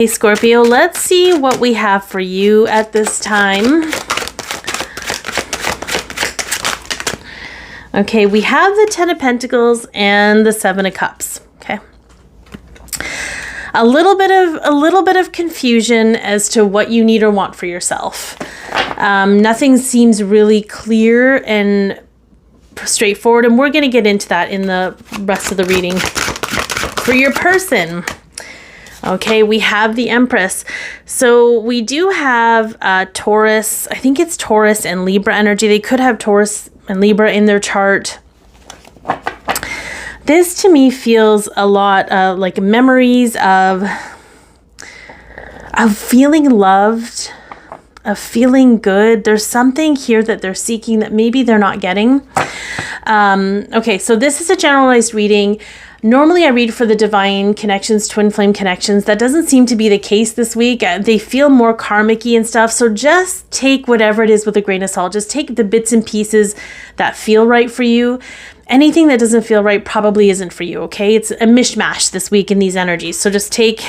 Hey Scorpio, let's see what we have for you at this time. Okay, we have the Ten of Pentacles and the Seven of Cups. Okay. A little bit of confusion as to what you need or want for yourself. Nothing seems really clear and straightforward, and we're going to get into that in the rest of the reading. For your person, okay, we have the Empress. So we do have Taurus. I think it's Taurus and Libra energy. They could have Taurus and Libra in their chart. This to me feels a lot like memories of feeling loved, of feeling good. There's something here that they're seeking that maybe they're not getting. Okay, so this is a generalized reading. Normally I read for the divine connections, twin flame connections. That doesn't seem to be the case this week. They feel more karmic-y and stuff. So just take whatever it is with a grain of salt. Just take the bits and pieces that feel right for you. Anything that doesn't feel right probably isn't for you, okay? It's a mishmash this week in these energies. So just take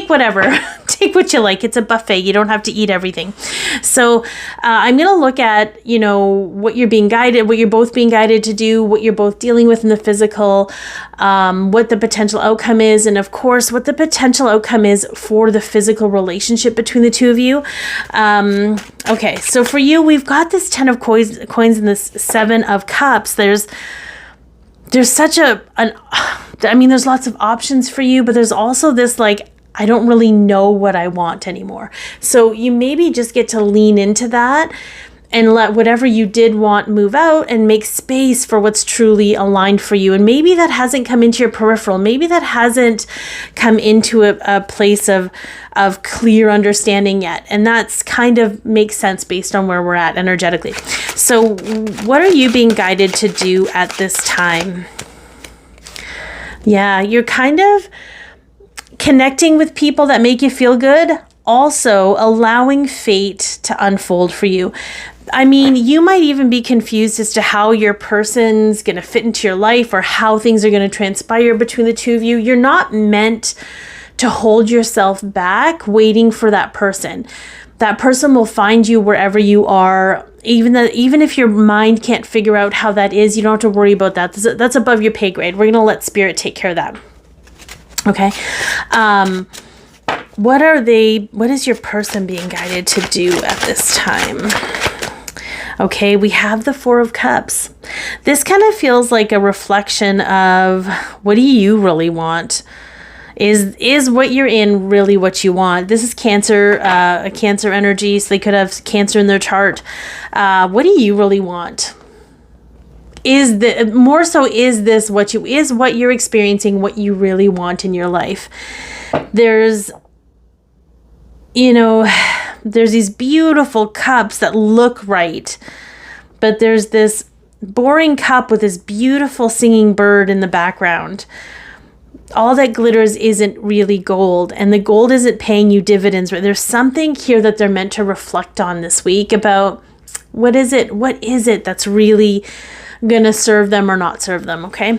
whatever. Take what you like. It's a buffet. You don't have to eat everything. So I'm going to look at, you know, what you're being guided, what you're both being guided to do, what you're both dealing with in the physical, what the potential outcome is, and of course, what the potential outcome is for the physical relationship between the two of you. Okay, so for you, we've got this Ten of coins and this Seven of Cups. There's such there's lots of options for you, but there's also this like, I don't really know what I want anymore. So you maybe just get to lean into that and let whatever you did want move out and make space for what's truly aligned for you. And maybe that hasn't come into your peripheral. Maybe that hasn't come into a place of clear understanding yet. And that's kind of makes sense based on where we're at energetically. So what are you being guided to do at this time? Yeah, you're kind of connecting with people that make you feel good, also allowing fate to unfold for you. I mean, you might even be confused as to how your person's going to fit into your life or how things are going to transpire between the two of you. You're not meant to hold yourself back waiting for that person. That person will find you wherever you are. Even if your mind can't figure out how that is, you don't have to worry about that. That's above your pay grade. We're going to let spirit take care of that. Okay. What is your person being guided to do at this time? Okay, we have the Four of Cups. This kind of feels like a reflection of, what do you really want? Is what you're in really what you want? This is Cancer, a Cancer energy, so they could have Cancer in their chart. What do you really want? Is this what you're experiencing, what you really want in your life? There's these beautiful cups that look right, but there's this boring cup with this beautiful singing bird in the background. All that glitters isn't really gold, and the gold isn't paying you dividends. There's something here that they're meant to reflect on this week about what is it that's really gonna serve them or not serve them. Okay,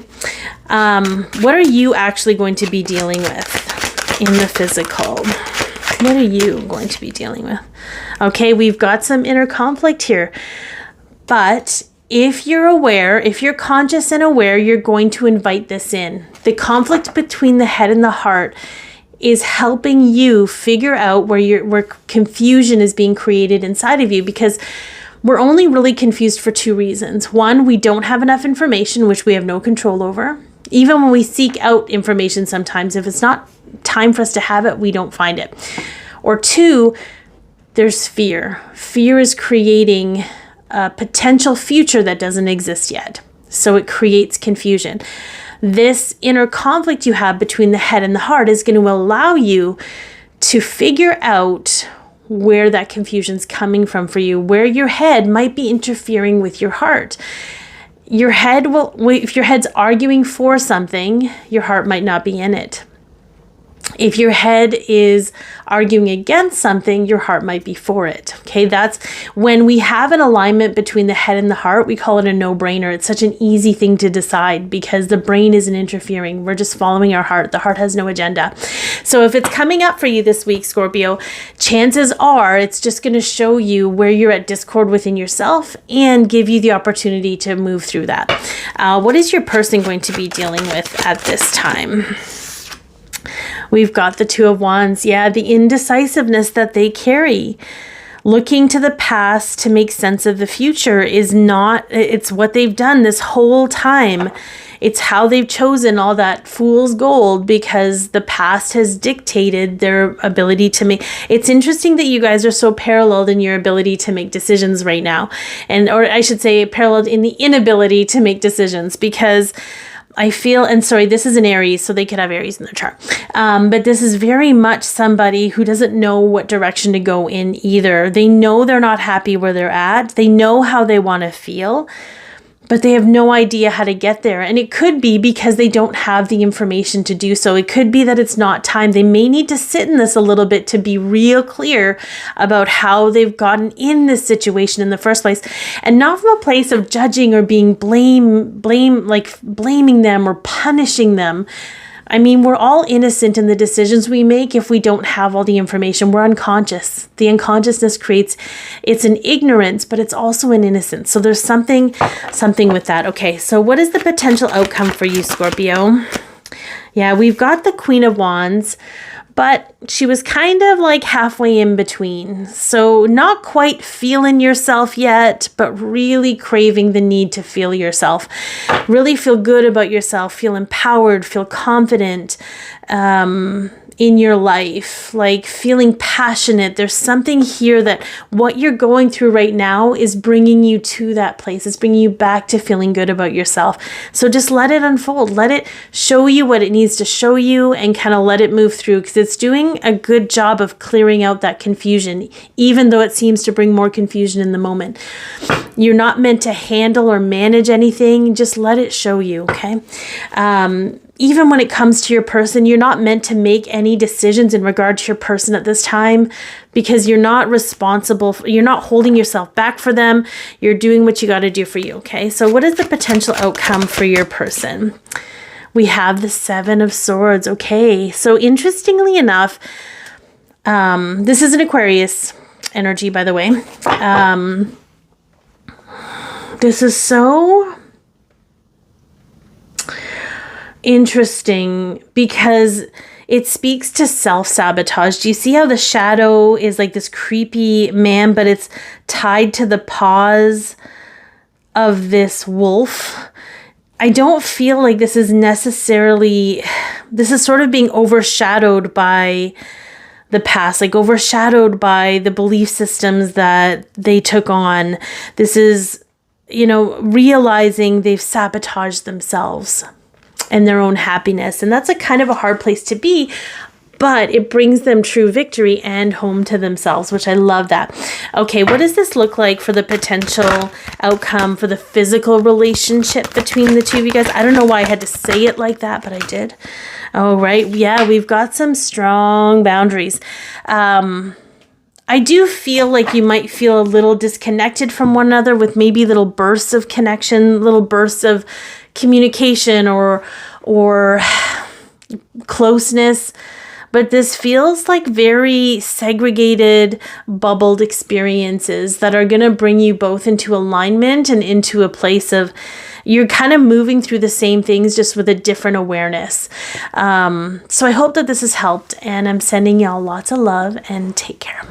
what are you actually going to be dealing with in the physical? What are you going to be dealing with? Okay, we've got some inner conflict here, but if you're aware, if you're conscious and aware, you're going to invite this in. The conflict between the head and the heart is helping you figure out where confusion is being created inside of you, because we're only really confused for two reasons. One, we don't have enough information, which we have no control over. Even when we seek out information, sometimes if it's not time for us to have it, we don't find it. Or two, there's fear. Fear is creating a potential future that doesn't exist yet. So it creates confusion. This inner conflict you have between the head and the heart is going to allow you to figure out where that confusion's coming from for you, where your head might be interfering with your heart. Your head if your head's arguing for something, your heart might not be in it. If your head is arguing against something, your heart might be for it. Okay, that's when we have an alignment between the head and the heart, we call it a no-brainer. It's such an easy thing to decide because the brain isn't interfering. We're just following our heart. The heart has no agenda. So if it's coming up for you this week, Scorpio, chances are it's just going to show you where you're at discord within yourself and give you the opportunity to move through that. What is your person going to be dealing with at this time? We've got the Two of Wands. Yeah, the indecisiveness that they carry. Looking to the past to make sense of the future is not, it's what they've done this whole time. It's how they've chosen all that fool's gold because the past has dictated their ability to make. It's interesting that you guys are so paralleled in your ability to make decisions right now. Or I should say paralleled in the inability to make decisions, because I feel, and sorry, this is an Aries, so they could have Aries in their chart. But this is very much somebody who doesn't know what direction to go in either. They know they're not happy where they're at. They know how they want to feel, but they have no idea how to get there. And it could be because they don't have the information to do so. It could be that it's not time. They may need to sit in this a little bit to be real clear about how they've gotten in this situation in the first place. And not from a place of judging or being like blaming them or punishing them. I mean, we're all innocent in the decisions we make if we don't have all the information. We're unconscious. The unconsciousness creates, it's an ignorance, but it's also an innocence. So there's something with that. Okay, so what is the potential outcome for you, Scorpio? Yeah, we've got the Queen of Wands, but she was kind of like halfway in between. So not quite feeling yourself yet, but really craving the need to feel yourself. Really feel good about yourself, feel empowered, feel confident in your life, like feeling passionate. There's something here that what you're going through right now is bringing you to that place. It's bringing you back to feeling good about yourself. So just let it unfold. Let it show you what it needs to show you and kind of let it move through, because it's doing a good job of clearing out that confusion, even though it seems to bring more confusion in the moment. You're not meant to handle or manage anything. Just let it show you, okay? Even when it comes to your person, you're not meant to make any decisions in regard to your person at this time, because you're not responsible. You're not holding yourself back for them. You're doing what you got to do for you, okay? So what is the potential outcome for your person? We have the Seven of Swords, okay? So interestingly enough, this is an Aquarius energy, by the way. This is so interesting because it speaks to self-sabotage. Do you see how the shadow is like this creepy man, but it's tied to the paws of this wolf? I don't feel like this is necessarily, this is sort of being overshadowed by the past, like overshadowed by the belief systems that they took on. This is, realizing they've sabotaged themselves and their own happiness. And that's a kind of a hard place to be, but it brings them true victory and home to themselves, which I love that. Okay, what does this look like for the potential outcome for the physical relationship between the two of you guys? I don't know why I had to say it like that, but I did. Oh, right. Yeah, we've got some strong boundaries. I do feel like you might feel a little disconnected from one another, with maybe little bursts of connection, little bursts of communication or closeness. But this feels like very segregated, bubbled experiences that are going to bring you both into alignment and into a place of you're kind of moving through the same things, just with a different awareness. So I hope that this has helped, and I'm sending y'all lots of love, and take care.